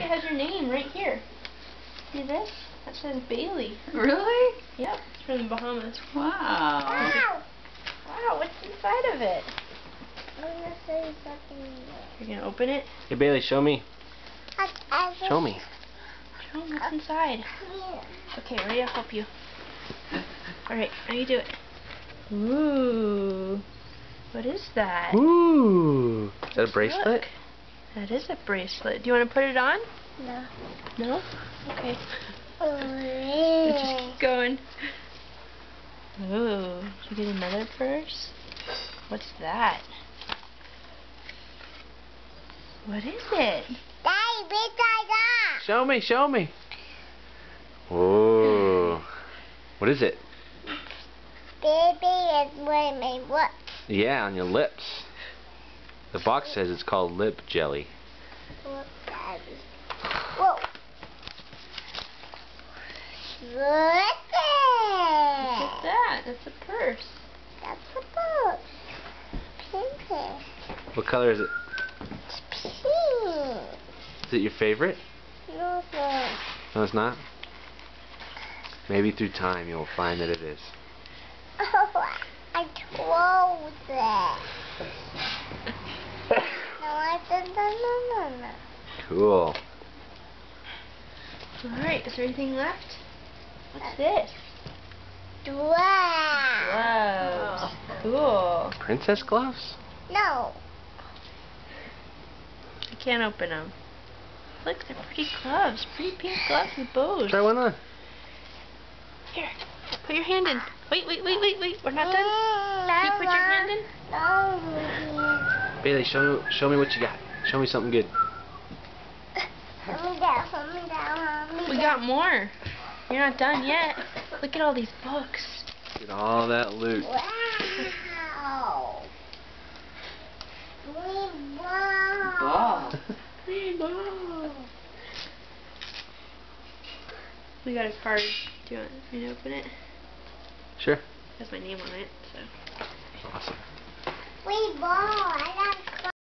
it has your name right here. See this? That says Bailey. Really? Yep, it's from the Bahamas. Wow. Wow, what's inside of it? I'm gonna show you something. You're gonna open it? Hey Bailey, show me. Show me. Show them what's inside. Okay, ready? I'll help you. Alright, now you do it. Ooh. What is that? Ooh. Is that a bracelet? Look. That is a bracelet. Do you want to put it on? No. No? Okay. Oh, Just keep going. Ooh. Did you get another purse? What's that? What is it? Daddy, big that. Show me, show me. Whoa. What is it? Baby is what my what? Yeah, on your lips. The box says it's called lip jelly. Look, Daddy. Whoa. Look What's that? That's a purse. That's a book. Pink. What color is it? It's pink. Is it your favorite? No, no. No, it's not? Maybe through time you'll find that it is. Oh, I closed it. No, I did no. Cool. Alright, is there anything left? What's this? Wow. Gloves. Cool. Princess gloves? No. I can't open them. Look, they're pretty gloves. Pretty pink gloves with bows. Try one on. Here, put your hand in. Wait. We're not done. Can you put your hand in? No. Bailey, show me what you got. Show me something good. Hold me down. We got more. You're not done yet. Look at all these books. Get all that loot. Wow. Wow. We got a card. Do you want me to open it? Sure. It has my name on it, so. Awesome. Wait, ball. I got